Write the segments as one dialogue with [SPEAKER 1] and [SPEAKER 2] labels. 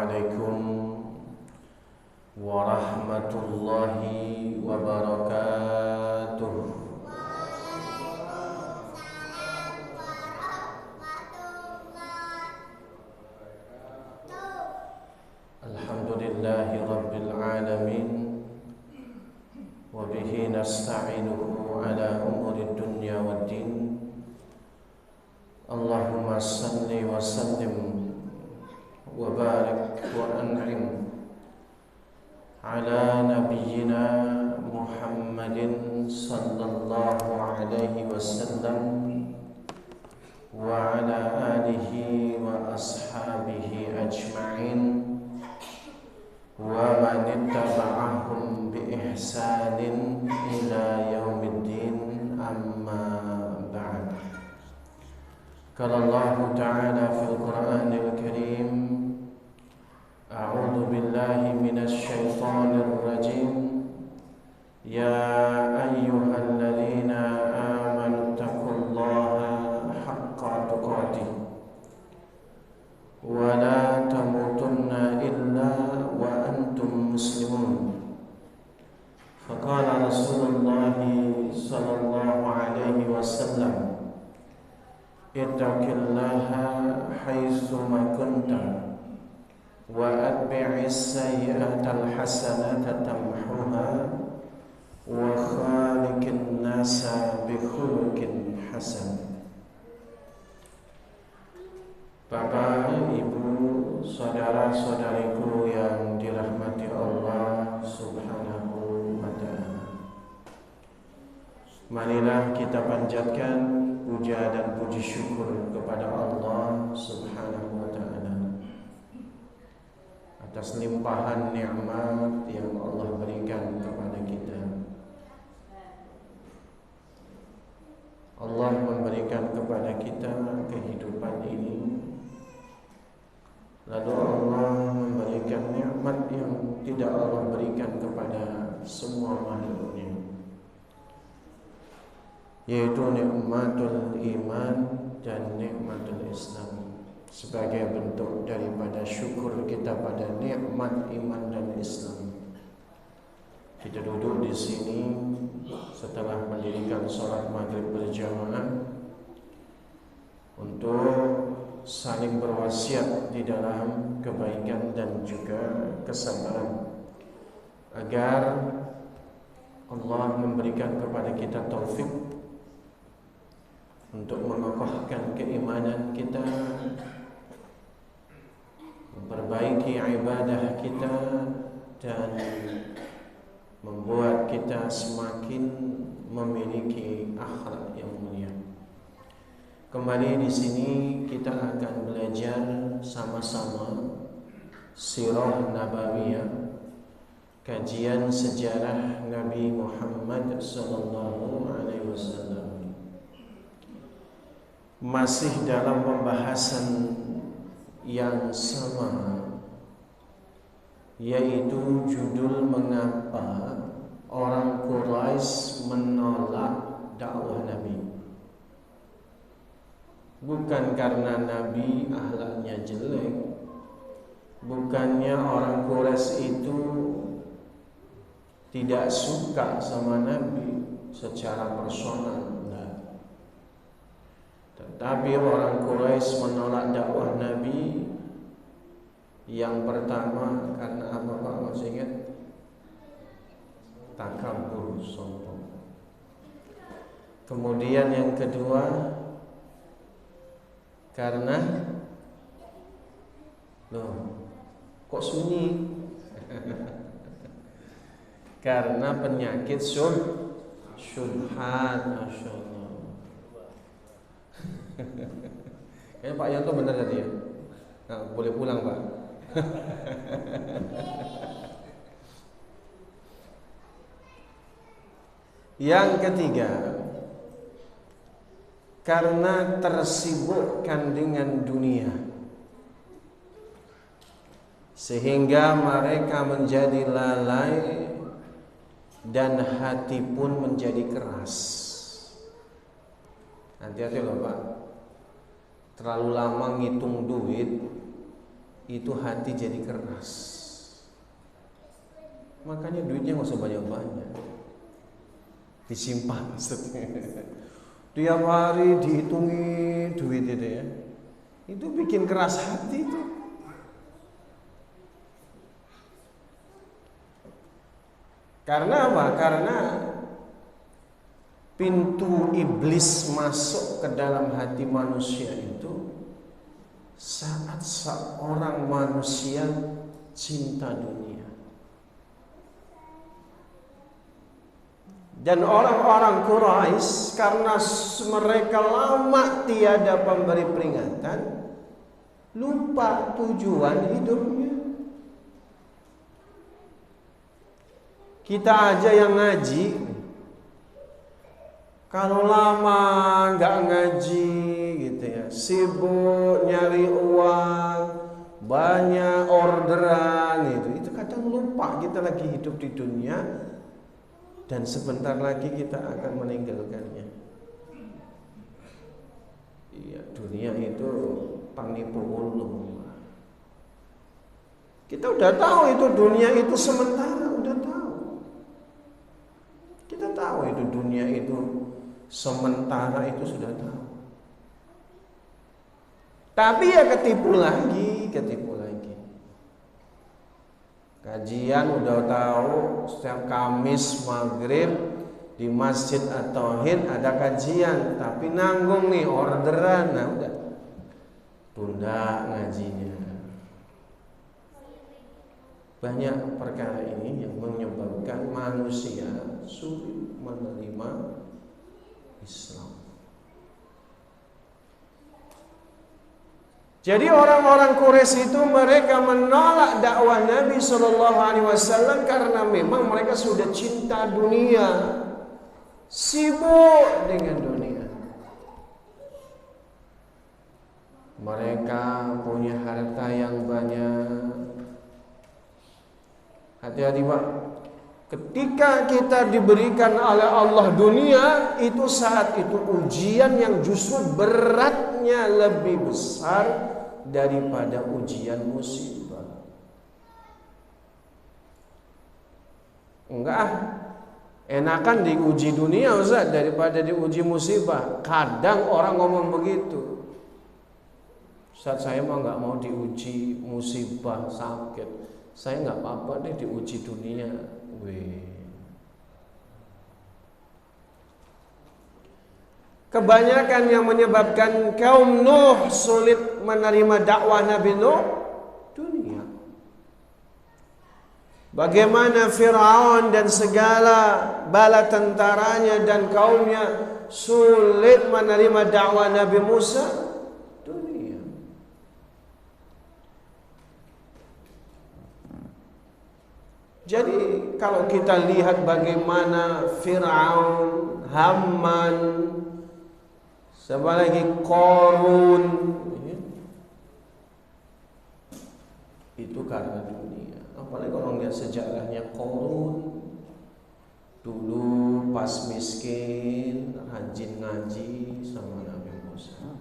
[SPEAKER 1] Assalamualaikum warahmatullahi wabarakatuh. Alhamdulillahi rabbil alamin, wa bihi nasta'inuhu ala umuri dunya waddin. Allahumma salli wa sallim wa barik wa an'im ala nabiyyina Muhammadin sallallahu alaihi wasallam wa ala alihi wa ashabihi ajma'in wa man ittaba'ahum bi ihsanin ila yaumiddin, amma ba'd. Qala Allah Ta'ala fil Qur'anil Karim: A'udzu billahi minasy syaithanir rajim. Ya ayyuhalladzina amanu taqullaha haqqa tuqatih wa la tamutunna illa wa antum muslimun. Faqala Rasulullah sallallahu alaihi wasallam: Ittaqillaha haitsu ma kunta wa atbi'is sayyi'atal hasanata tamhuha wa khaliqin nasa bi khuluqin hasan. Bapak, Ibu, saudara-saudariku yang dirahmati Allah Subhanahu wa ta'ala, marilah kita panjatkan puja dan puji syukur kepada Allah Subhanahu wa ta'ala atas limpahan nikmat yang Allah berikan kepada kita. Allah memberikan kepada kita kehidupan ini, lalu Allah memberikan nikmat yang tidak Allah berikan kepada semua makhluknya, yaitu nikmatul iman dan nikmatul Islam. Sebagai bentuk daripada syukur kita pada nikmat iman dan Islam, kita duduk di sini setelah mendirikan sholat maghrib berjamaah untuk saling berwasiat di dalam kebaikan dan juga kesabaran, agar Allah memberikan kepada kita taufik untuk mengokohkan keimanan kita, memperbaiki ibadah kita, dan membuat kita semakin memiliki akhlak yang mulia. Kembali di sini kita akan belajar sama-sama sirah nabawiyah, kajian sejarah Nabi Muhammad sallallahu alaihi wasallam. Masih dalam pembahasan yang sama, yaitu judul mengapa orang Quraisy menolak dakwah Nabi. Bukan karena Nabi akhlaknya jelek, bukannya orang Quraisy itu tidak suka sama Nabi secara personal, tetapi orang Quraisy menolak dakwah Nabi yang pertama karena apa, Pak? Masih ingat? Takabur, sombong. Kemudian yang kedua karena kok sunyi? Karena penyakit syubhat, Masya Allah. Kayaknya Pak Yanto benar tadi ya. Nah, boleh pulang, Pak. Yang ketiga, karena tersibukkan dengan dunia, sehingga mereka menjadi lalai dan hati pun menjadi keras. Hati-hati loh Pak, terlalu lama ngitung duit itu hati jadi keras. Makanya duitnya nggak usah banyak-banyak, disimpan. Tiap hari dihitungi duit itu ya, itu bikin keras hati itu. Karena apa? Karena pintu iblis masuk ke dalam hati manusia itu saat seorang manusia cinta dunia. Dan orang-orang Quraisy karena mereka lama tiada pemberi peringatan, lupa tujuan hidupnya. Kita aja yang ngaji, kalau lama nggak ngaji gitu ya, sibuk nyari uang, banyak orderan itu kadang lupa kita lagi hidup di dunia dan sebentar lagi kita akan meninggalkannya. Iya, dunia itu penipu ulung. Kita udah tahu itu dunia itu sementara, udah tahu. Kita tahu itu dunia itu sementara, itu sudah tahu. Tapi ya ketipu lagi. Kajian udah tahu setiap Kamis maghrib di Masjid At-Tauhid ada kajian, tapi nanggung nih orderan, nah udah tunda ngajinya. Banyak perkara ini yang menyebabkan manusia sulit menerima Islam. Jadi orang-orang Quraisy itu mereka menolak dakwah Nabi Shallallahu Alaihi Wasallam karena memang mereka sudah cinta dunia, sibuk dengan dunia. Mereka punya harta yang banyak. Hati-hati Pak. Ketika kita diberikan oleh Allah dunia, itu saat itu ujian yang justru beratnya lebih besar daripada ujian musibah. Enggak, enakan diuji dunia Ustaz daripada diuji musibah. Kadang orang ngomong begitu. Ustaz, saya mah nggak mau diuji musibah sakit, saya nggak apa-apa deh diuji dunia. Kebanyakan yang menyebabkan kaum Nuh sulit menerima dakwah Nabi Nuh, dunia. Bagaimana Fir'aun dan segala bala tentaranya dan kaumnya sulit menerima dakwah Nabi Musa, dunia. Jadi kalau kita lihat bagaimana Fir'aun, Haman, siapa lagi, Qarun, itu karena dunia. Apalagi kalau lihat sejarahnya Qarun, dulu pas miskin rajin ngaji sama Nabi Musa.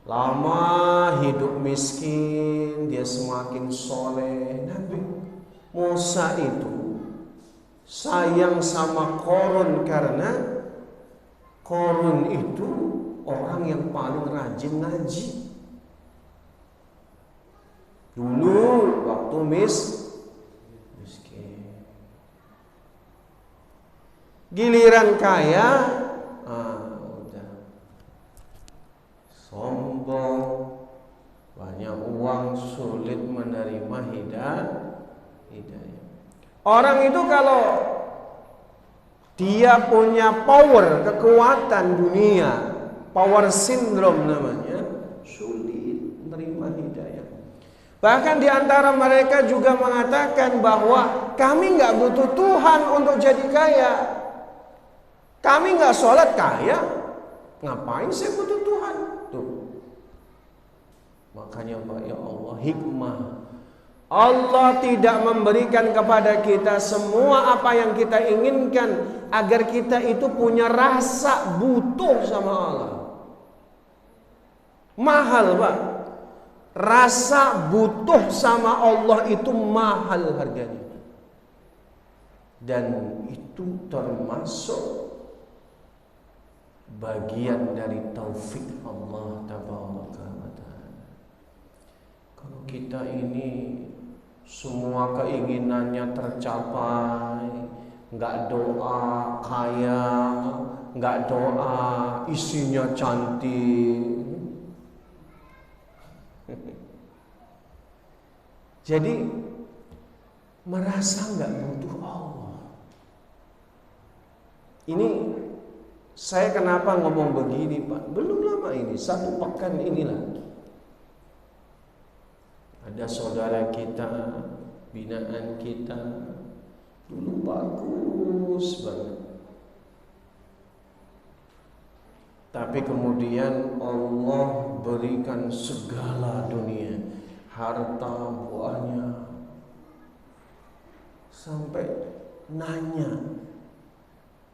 [SPEAKER 1] Lama hidup miskin, dia semakin soleh. Nabi Musa itu sayang sama Qarun karena Qarun itu orang yang paling rajin ngaji. Dulu waktu miskin, giliran kaya, udah sombong, banyak uang, sulit menerima hidayah. Orang itu kalau dia punya power, kekuatan dunia, power syndrome namanya, sulit menerima hidayah. Bahkan di antara mereka juga mengatakan bahwa kami nggak butuh Tuhan untuk jadi kaya. Kami nggak sholat kaya, ngapain saya butuh Tuhan? Tuh. Makanya Pak, ya Allah, hikmah. Allah tidak memberikan kepada kita semua apa yang kita inginkan agar kita itu punya rasa butuh sama Allah. Mahal Pak. rasa butuh sama Allah itu mahal harganya. Dan itu termasuk bagian dari taufik Allah tabaraka wa ta'ala. Kalau kita ini semua keinginannya tercapai, nggak doa kaya, nggak doa isinya cantik, jadi merasa nggak butuh Allah. Ini saya kenapa ngomong begini Pak? Belum lama ini, 1 pekan inilah, ada saudara kita, binaan kita, dulu bagus banget, tapi kemudian Allah berikan segala dunia, harta buahnya, sampai nanya,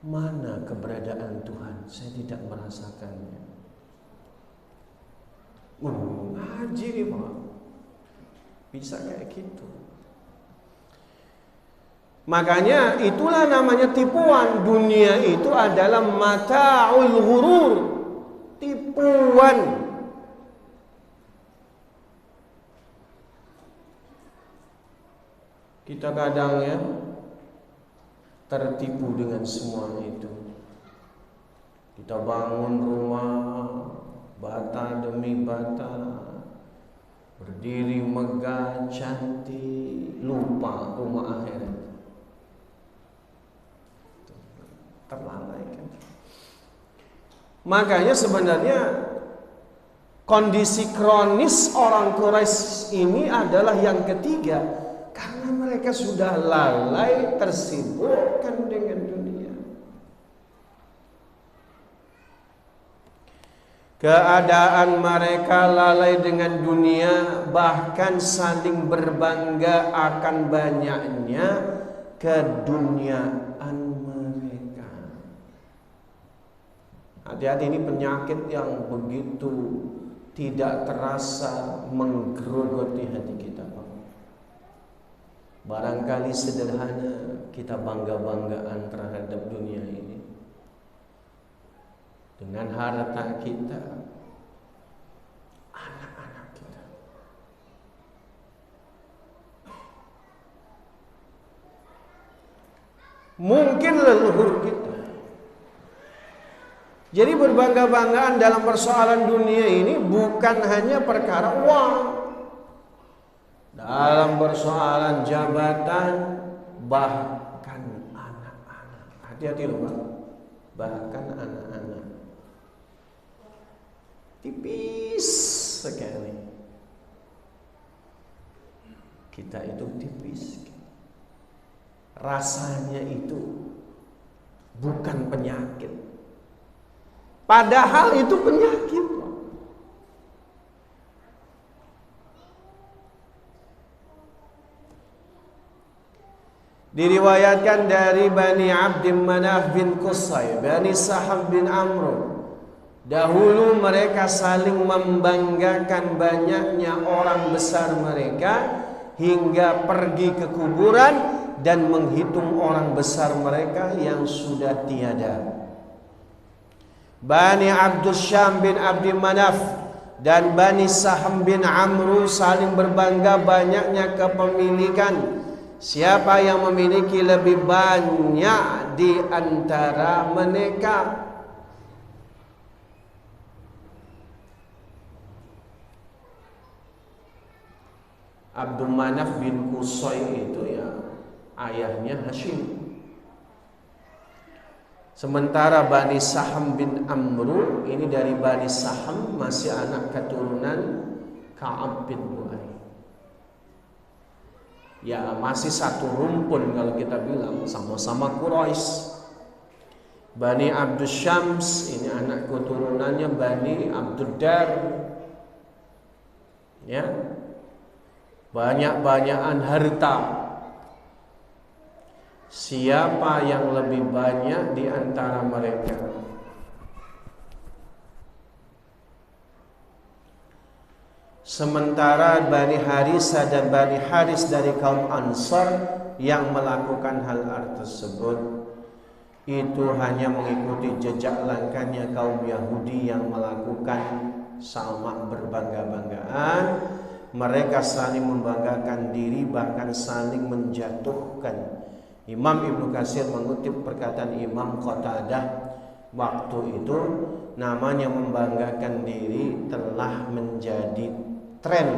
[SPEAKER 1] mana keberadaan Tuhan? Saya tidak merasakannya. Ngaji nih Pak, bisa kayak gitu. Makanya itulah namanya tipuan. Dunia itu adalah mata'ul ghurur, tipuan. Kita kadang ya tertipu dengan semua itu. Kita bangun rumah bata demi bata, berdiri megah cantik, lupa rumah akhirat. Terlalaikan. Makanya sebenarnya kondisi kronis orang Quraisy ini adalah yang ketiga, karena mereka sudah lalai tersibukkan dengan dunia. Keadaan mereka lalai dengan dunia, bahkan saling berbangga akan banyaknya keduniaan mereka. Hati-hati, ini penyakit yang begitu tidak terasa menggerogoti hati kita. Barangkali sederhana kita bangga-banggaan terhadap dunia ini, dengan harta kita, anak-anak kita. Mungkin leluhur kita. Jadi berbangga-banggaan dalam persoalan dunia ini bukan hanya perkara uang. Dalam persoalan jabatan, bahkan anak-anak. Hati-hati loh Pak. Bahkan anak-anak. Tipis sekali. Kita itu tipis. Rasanya itu bukan penyakit. Padahal itu penyakit. Diriwayatkan dari Bani Abdi Manaf bin Qusay, Bani Saham bin Amr, dahulu mereka saling membanggakan banyaknya orang besar mereka, hingga pergi ke kuburan dan menghitung orang besar mereka yang sudah tiada. Bani Abdus Syam bin Abdi Manaf dan Bani Saham bin Amr saling berbangga banyaknya kepemilikan. Siapa yang memiliki lebih banyak di antara mereka? Abdul Manaf bin Qusay itu ya ayahnya Hashim. Sementara Bani Saham bin Amr ini dari Bani Saham, masih anak keturunan Ka'ab bin Lu'ay. Ya masih satu rumpun kalau kita bilang, sama-sama Quraisy. Bani Abdus Syams ini anak keturunannya Bani Abdud Dar. Ya, banyak-banyakan harta. Siapa yang lebih banyak di antara mereka? Sementara Bani Harisah dan Bani Haris dari kaum Ansar yang melakukan hal tersebut itu hanya mengikuti jejak langkahnya kaum Yahudi yang melakukan sama berbangga-banggaan. Mereka saling membanggakan diri, bahkan saling menjatuhkan. Imam Ibnu Katsir mengutip perkataan Imam Qatadah, waktu itu namanya membanggakan diri telah menjadi tren.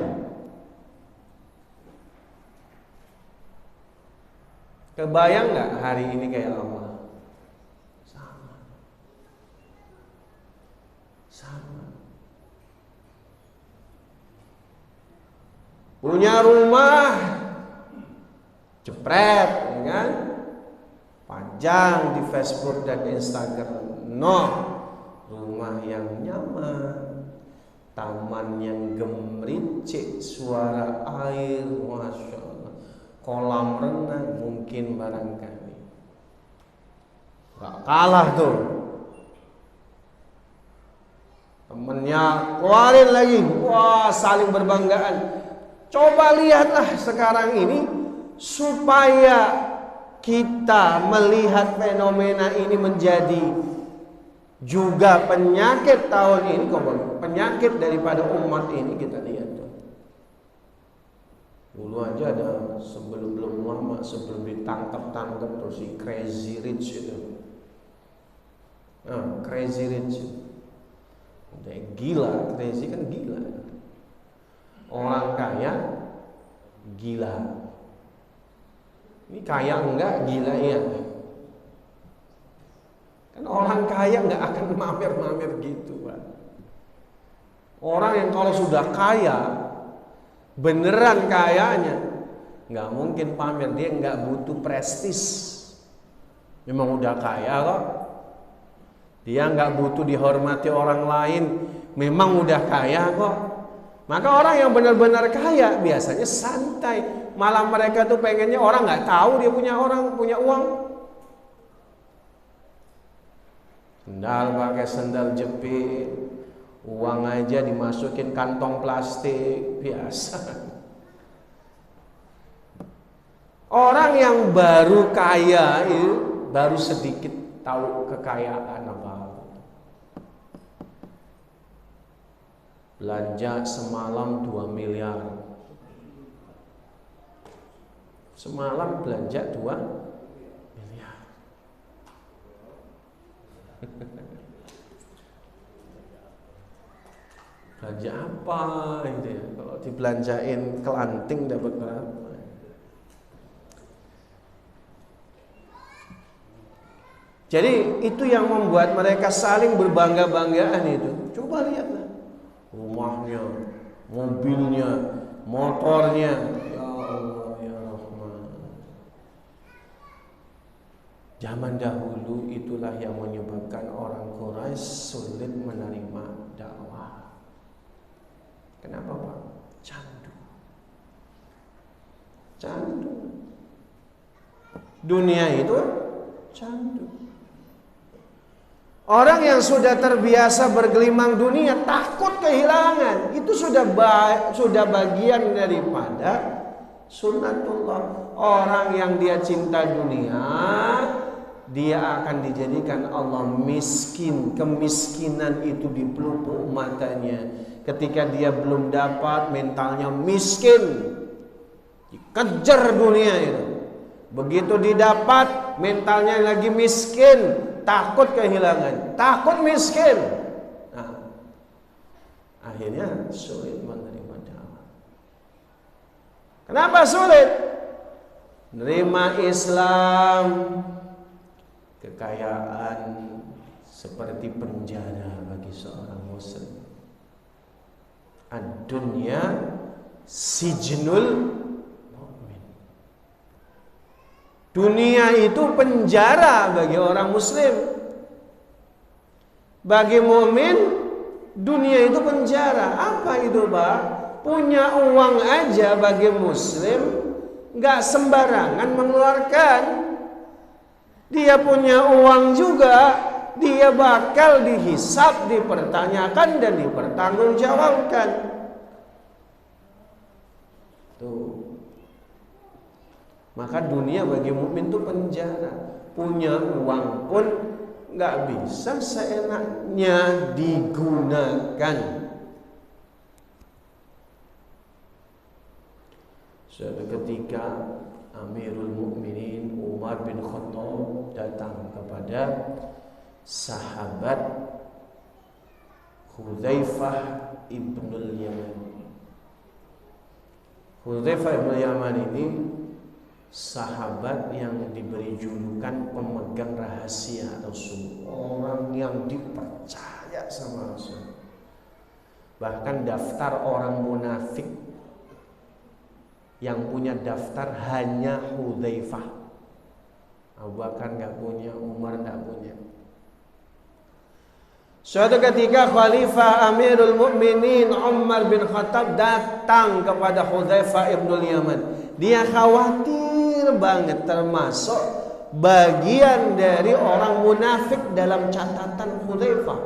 [SPEAKER 1] Kebayang nggak hari ini kayak apa? Sama. Punya rumah, jepret, ya kan? Pajang di Facebook dan Instagram. No, rumah yang nyaman, taman yang gemericik, suara air, masya Allah, kolam renang mungkin barangkali. Gak kalah tuh. Temennya keluarin lagi, wah saling berbanggaan. Coba lihatlah sekarang ini, supaya kita melihat fenomena ini menjadi juga penyakit tahun ini, penyakit daripada umat ini, kita lihat tuh. Dulu aja ada sebelum lama, sebelum ditangkap tuh si Crazy Rich itu. Crazy Rich itu. Udah gila, crazy kan gila. Orang kaya gila. Ini kaya enggak, gila iya. Kan orang kaya enggak akan mamer-mamer gitu, Pak. Orang yang kalau sudah kaya, beneran kayanya, enggak mungkin pamer. Dia enggak butuh prestis. Memang udah kaya kok. Dia enggak butuh dihormati orang lain. Memang udah kaya kok. Maka orang yang benar-benar kaya biasanya santai. Malah mereka tuh pengennya orang nggak tahu dia punya uang. Sendal pakai sendal jepit, uang aja dimasukin kantong plastik, biasa. Orang yang baru kaya itu baru sedikit tahu kekayaan apa. Belanja semalam 2 miliar. Semalam belanja 2 miliar. Belanja apa itu ya? Kalau dibelanjain kelanting dapat berapa? Jadi itu yang membuat mereka saling berbangga-banggaan itu. Coba lihatlah. Rumahnya, mobilnya, motornya, ya Allah ya Rahman. Zaman dahulu itulah yang menyebabkan orang Quraisy sulit menerima dakwah. Kenapa Pak? Candu. Dunia itu candu. Orang yang sudah terbiasa bergelimang dunia takut kehilangan. Itu sudah bagian daripada sunnatullah. Orang yang dia cinta dunia, dia akan dijadikan Allah miskin. Kemiskinan itu di pelupuk matanya. Ketika dia belum dapat, mentalnya miskin. Dikejar dunia itu. Begitu didapat, mentalnya lagi miskin. Takut kehilangan, takut miskin. Nah, akhirnya sulit menerima dakwah. Kenapa sulit? Menerima Islam, kekayaan seperti penjara bagi seorang muslim. Ad-dunya sijnul mu'min. Dunia itu penjara bagi orang muslim. Bagi mukmin, dunia itu penjara. Apa itu, Pak? Punya uang aja bagi muslim nggak sembarangan mengeluarkan. Dia punya uang juga, dia bakal dihisab, dipertanyakan dan dipertanggungjawabkan. Tuh. Maka dunia bagi mukmin itu penjara. Punya uang pun nggak bisa seenaknya digunakan. Suatu ketika Amirul Mukminin Umar bin Khattab datang kepada sahabat Hudzaifah ibnul Yaman. Hudzaifah ibnul Yaman ini sahabat yang diberi julukan pemegang rahasia Rasul, orang yang dipercaya sama Rasul. Bahkan daftar orang munafik yang punya daftar hanya Hudzaifah. Abu Bakar nggak punya, Umar nggak punya. Suatu ketika Khalifah Amirul Mukminin Umar bin Khattab datang kepada Hudzaifah ibnul Yaman. Dia khawatir banget termasuk bagian dari orang munafik dalam catatan Hudzaifah.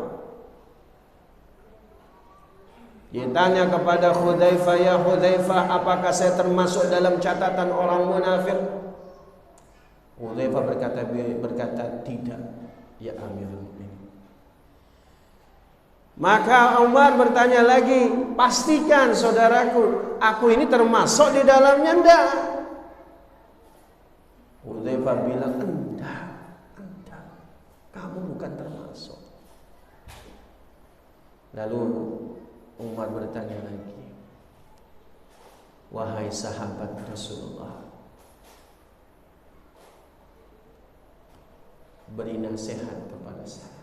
[SPEAKER 1] Dia tanya kepada Hudzaifah, ya Hudzaifah, apakah saya termasuk dalam catatan orang munafik? Hudzaifah berkata tidak, ya Amirul Mukminin. Maka Umar bertanya lagi, pastikan saudaraku, aku ini termasuk di dalamnya enggak? Hudzaifah bilang, enggak, kamu bukan termasuk. Lalu Umar bertanya lagi, wahai sahabat Rasulullah, beri nasihat kepada saya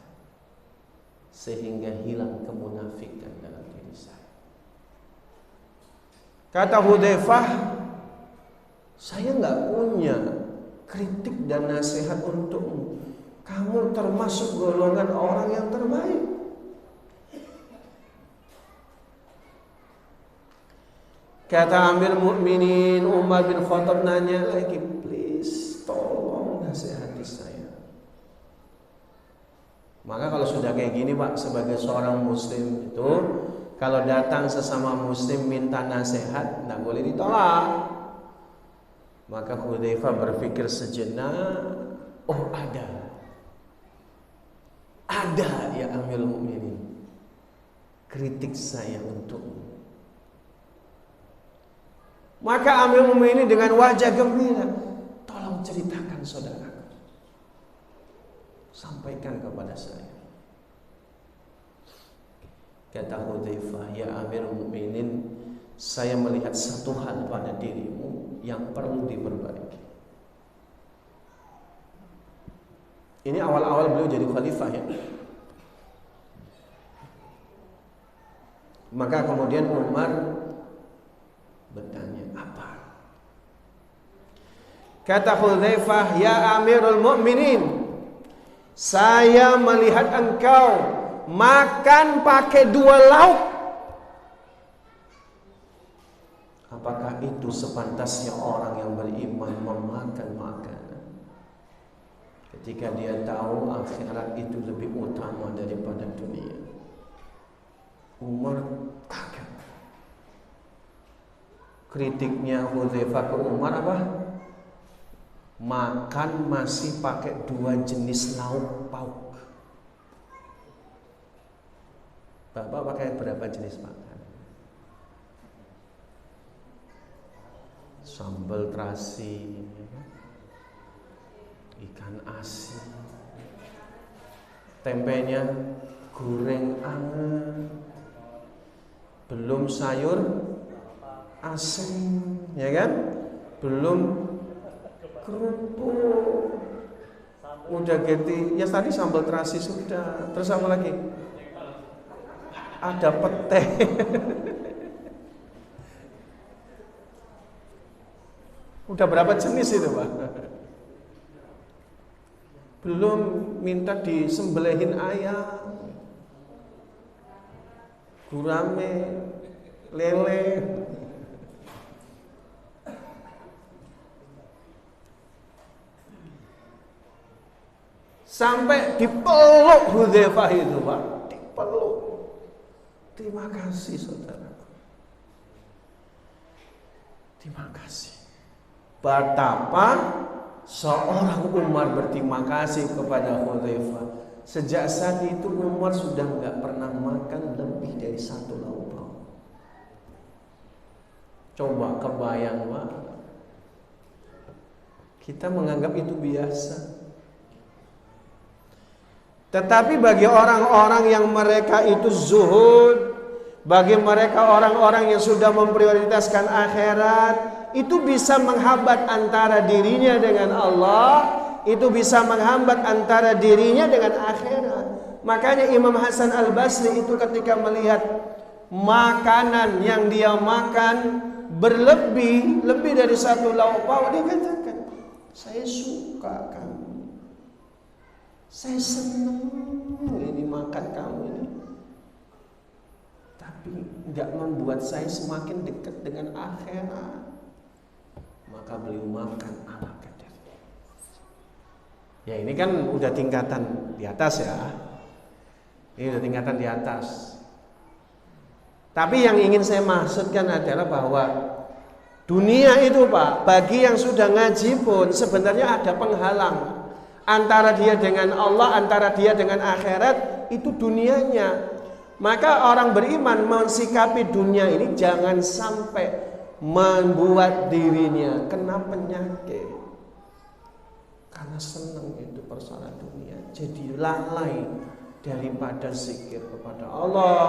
[SPEAKER 1] sehingga hilang kemunafikan dalam diri saya. Kata Hudzaifah, saya nggak punya kritik dan nasihat untukmu. Kamu termasuk golongan orang yang terbaik. Kata Amir Mukminin Umar bin Khattab nanya lagi, please tolong nasihati saya. Maka kalau sudah kayak gini Pak, sebagai seorang muslim itu kalau datang sesama muslim minta nasihat, nggak boleh ditolak. Maka Hudzaifah berpikir sejenak, oh ada ya Amirul Mukminin, kritik saya untukmu. Maka Amirul Mukminin dengan wajah gembira, tolong ceritakan saudaraku, sampaikan kepada saya. Kata Hudzaifah, ya Amirul Mukminin, saya melihat satu hal pada dirimu yang perlu diperbaiki. Ini awal-awal beliau jadi khalifah ya. Maka kemudian Umar bertanya, apa? Kata Hudzaifah, ya Amirul Mukminin, saya melihat engkau makan pakai 2 lauk. Apakah itu sepantasnya orang yang beriman memakan makanan ketika dia tahu akhirat itu lebih utama daripada dunia? Umar kaget. Kritiknya Hudzaifah ke Umar apa? Makan masih pakai 2 jenis lauk pauk. Bapak pakai berapa jenis makan? Sambal terasi, ikan asin, tempenya goreng anget, belum sayur asin, ya kan? Belum kerupuk, udah ganti, ya tadi sambal terasi sudah, terus apa lagi? Ada pete. Udah berapa jenis itu Pak? Belum minta disembelihin ayam, gurame, lele. Sampai dipeluk Hudzaifah itu Pak, dipeluk. Terima kasih saudaraku. berterima kasih. Betapa seorang Umar berterima kasih kepada Hudzaifah. Sejak saat itu Umar sudah nggak pernah makan lebih dari 1 lauk pauk. Coba kebayang, Pak. Kita menganggap itu biasa. Tetapi bagi orang-orang yang mereka itu zuhud, bagi mereka orang-orang yang sudah memprioritaskan akhirat, itu bisa menghambat antara dirinya dengan Allah, itu bisa menghambat antara dirinya dengan akhirat. Makanya Imam Hasan Al-Basri itu ketika melihat makanan yang dia makan berlebih, lebih dari 1 lauk pauk, dia katakan, saya suka kamu, saya senang ini makan kamu ini, tapi nggak membuat saya semakin dekat dengan akhirat. Maka beliau makan ala kadar. Ya ini kan udah tingkatan di atas ya. Ini udah tingkatan di atas. Tapi yang ingin saya maksudkan adalah bahwa dunia itu, Pak, bagi yang sudah ngaji pun sebenarnya ada penghalang antara dia dengan Allah, antara dia dengan akhirat, itu dunianya. Maka orang beriman mensikapi dunia ini jangan sampai membuat dirinya kena penyakit karena senang itu persoalan dunia, jadi lalai daripada zikir kepada Allah,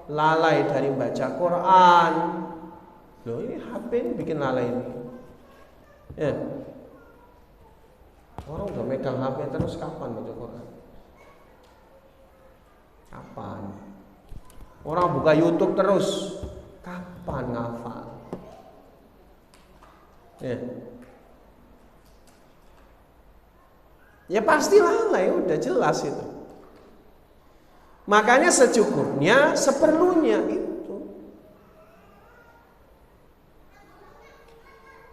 [SPEAKER 1] lalai dari baca Quran. Loh, ini HP ini bikin lalai ini ya. Orang udah megang HP terus, kapan baca Quran? Kapan? Orang buka YouTube terus, kapan ngafal? Ya pasti lalai, udah jelas itu. Makanya secukupnya, seperlunya itu.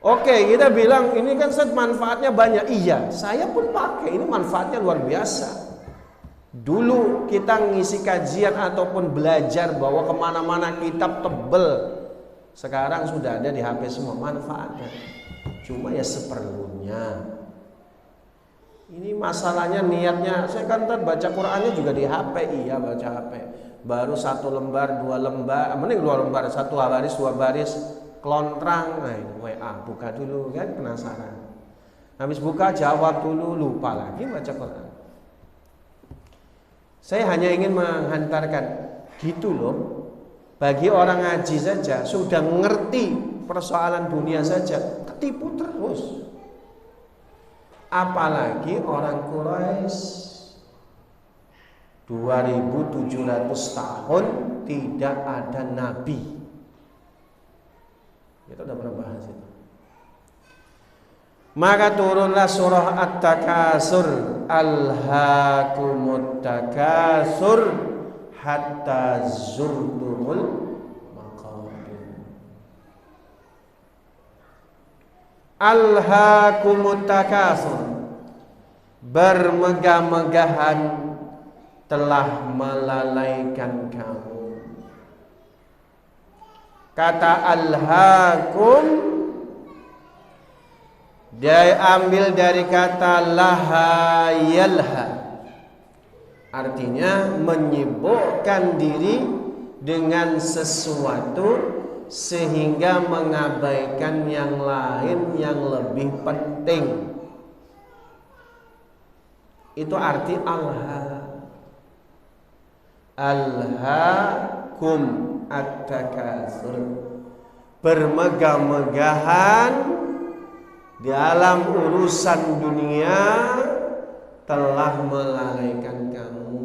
[SPEAKER 1] Oke, kita bilang ini kan manfaatnya banyak. Iya, saya pun pakai, ini manfaatnya luar biasa. Dulu kita ngisi kajian ataupun belajar bawa kemana-mana kitab tebel, sekarang sudah ada di HP semua, manfaatnya. Cuma ya seperlunya. Ini masalahnya niatnya. Saya kan baca Qurannya juga di HP. Iya, baca HP. Baru 1 lembar, 2 lembar, mending 2 lembar, 1 baris, 2 baris, kelontrang. Nah ini WA, buka dulu kan, penasaran. Habis buka jawab dulu, lupa lagi baca Quran. Saya hanya ingin menghantarkan gitu loh. Bagi orang ngaji saja sudah ngerti persoalan dunia saja ketipu terus. Apalagi orang Quraisy 2700 tahun tidak ada nabi. Kita udah pernah bahas itu. Maka turunlah surah At-Takasur, Alhaakumut Takasur hatta zurtumul maqabir. Alhaakumut Takasur, bermegah-megahan telah melalaikan kamu. Kata alhaakum dia ambil dari kata laha yalha, artinya menyibukkan diri dengan sesuatu sehingga mengabaikan yang lain yang lebih penting. Itu arti alha. Alhaakum at-takasur, bermegah-megahan dalam urusan dunia telah melalaikan kamu.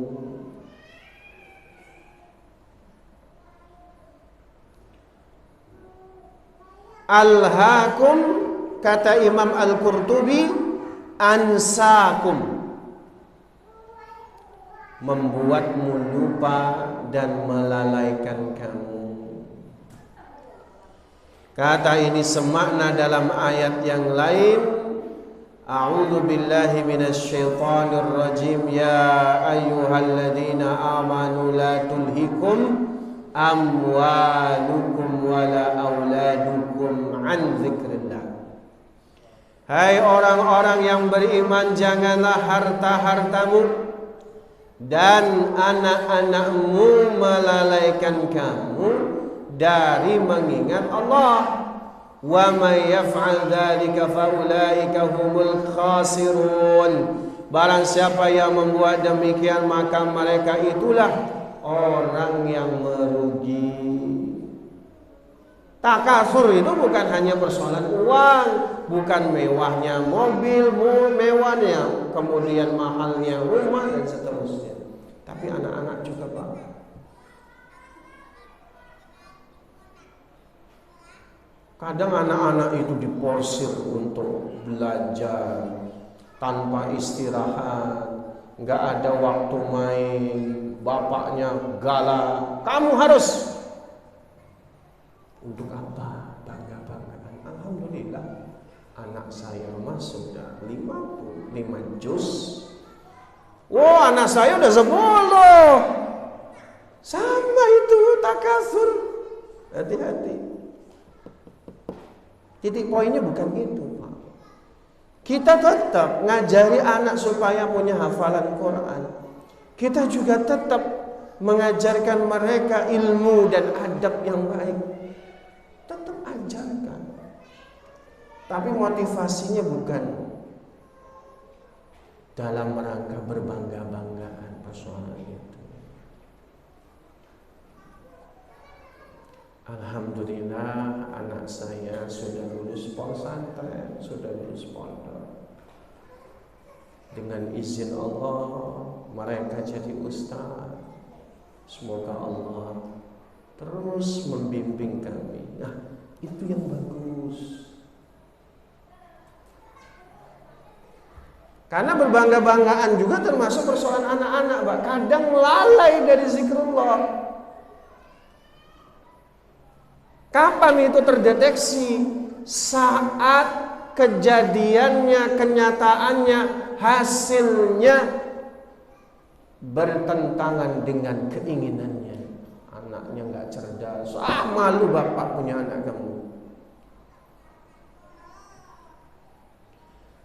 [SPEAKER 1] Alhaakum, kata Imam Al-Qurtubi, ansakum, membuatmu lupa dan melalaikan kamu. Kata ini semakna dalam ayat yang lain. A'udzu billahi minasyaitonir rajim. Ya ayyuhalladzina amanu la tulhikum amwalukum wala auladukum an dzikrillah. Hai orang-orang yang beriman, janganlah harta-hartamu dan anak-anakmu melalaikan kamu dari mengingat Allah. Wa may yaf'al dzalika fa ulaika humul khasirun. Barang siapa yang membuat demikian, maka mereka itulah orang yang merugi. Takasur itu bukan hanya persoalan uang, bukan mewahnya mobil, mewahnya, kemudian mahalnya rumah dan seterusnya. Tapi anak-anak juga Pak. Kadang anak-anak itu diporsir untuk belajar tanpa istirahat, nggak ada waktu main, bapaknya galak, kamu harus. Untuk apa? Bangga-banggaan. Alhamdulillah, anak saya masuk sudah 55 juz. Wah, anak saya udah 10. Sama itu takasur. Hati-hati. Titik poinnya bukan itu, Pak. Kita tetap ngajari anak supaya punya hafalan Quran. Kita juga tetap mengajarkan mereka ilmu dan adab yang baik. Tetap ajarkan. Tapi motivasinya bukan dalam rangka berbangga-banggaan persoalan itu. Alhamdulillah, anak saya sudah lulus pesantren, sudah lulus pondok. Dengan izin Allah, mereka jadi ustaz. Semoga Allah terus membimbing kami. Nah, itu yang bagus. Karena berbangga-banggaan juga termasuk persoalan anak-anak, Pak. Kadang lalai dari zikrullah. Kapan itu terdeteksi? Saat kejadiannya, kenyataannya, hasilnya bertentangan dengan keinginannya. Anaknya nggak cerdas, malu bapak punya anak kamu.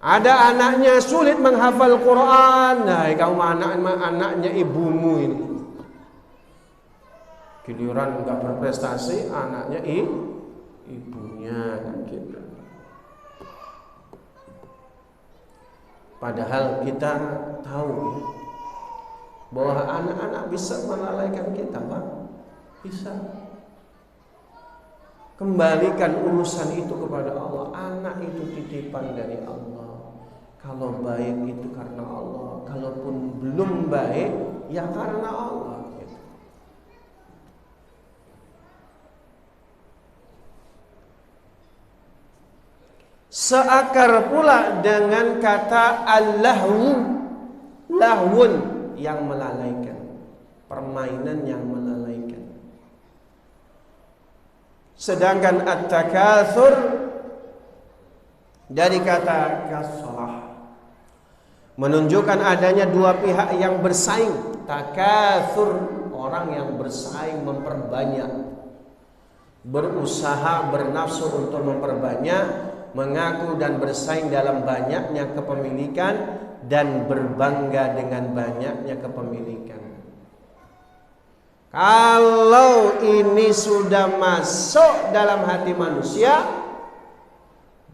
[SPEAKER 1] Ada anaknya sulit menghafal Quran. Nah, kamu anaknya ibumu ini. Giliran nggak berprestasi, anaknya ibunya kan gitu. Padahal kita tahu ya, bahwa anak-anak bisa melalaikan kita, Pak. Bisa. Kembalikan urusan itu kepada Allah. Anak itu titipan dari Allah. Kalau baik itu karena Allah, kalaupun belum baik ya karena Allah. Seakar pula dengan kata al-lahwu, lahwun yang melalaikan, permainan yang melalaikan. Sedangkan at-takatsur dari kata kasalah menunjukkan adanya dua pihak yang bersaing. Takatsur, orang yang bersaing, memperbanyak, berusaha, bernafsu untuk memperbanyak, mengaku dan bersaing dalam banyaknya kepemilikan dan berbangga dengan banyaknya kepemilikan. Kalau ini sudah masuk dalam hati manusia,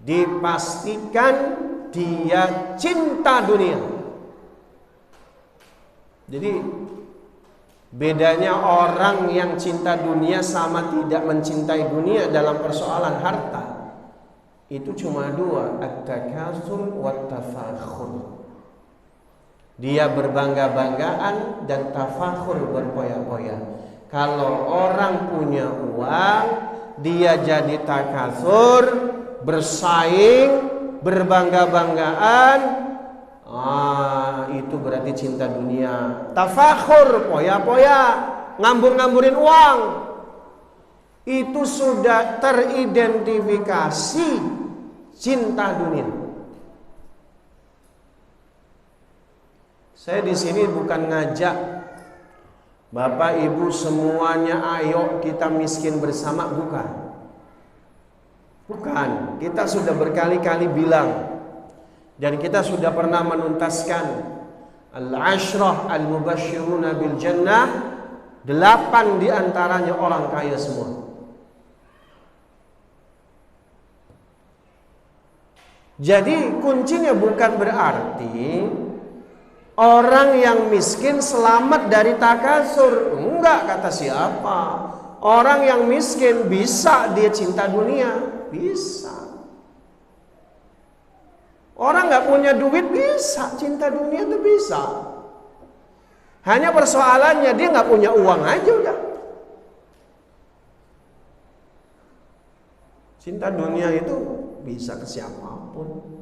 [SPEAKER 1] dipastikan dia cinta dunia. Jadi bedanya orang yang cinta dunia sama tidak mencintai dunia dalam persoalan harta itu cuma dua, at-takatsur wat tafakhur. Dia berbangga-banggaan dan tafakhur, berpoya-poya. Kalau orang punya uang, dia jadi takatsur, bersaing, berbangga-banggaan. Itu berarti cinta dunia. Tafakhur, poya-poya, ngambur-ngamburin uang. Itu sudah teridentifikasi cinta dunia. Saya di sini bukan ngajak Bapak Ibu semuanya ayo kita miskin bersama, bukan. Bukan. Kita sudah berkali-kali bilang dan kita sudah pernah menuntaskan al-ashrah al-mubasysyiruna bil jannah, 8 diantaranya orang kaya semua. Jadi kuncinya bukan berarti orang yang miskin selamat dari takasur. Enggak, kata siapa? Orang yang miskin bisa dia cinta dunia, bisa. Orang nggak punya duit bisa cinta dunia, itu bisa. Hanya persoalannya dia nggak punya uang aja udah. Cinta dunia itu bisa ke siapapun.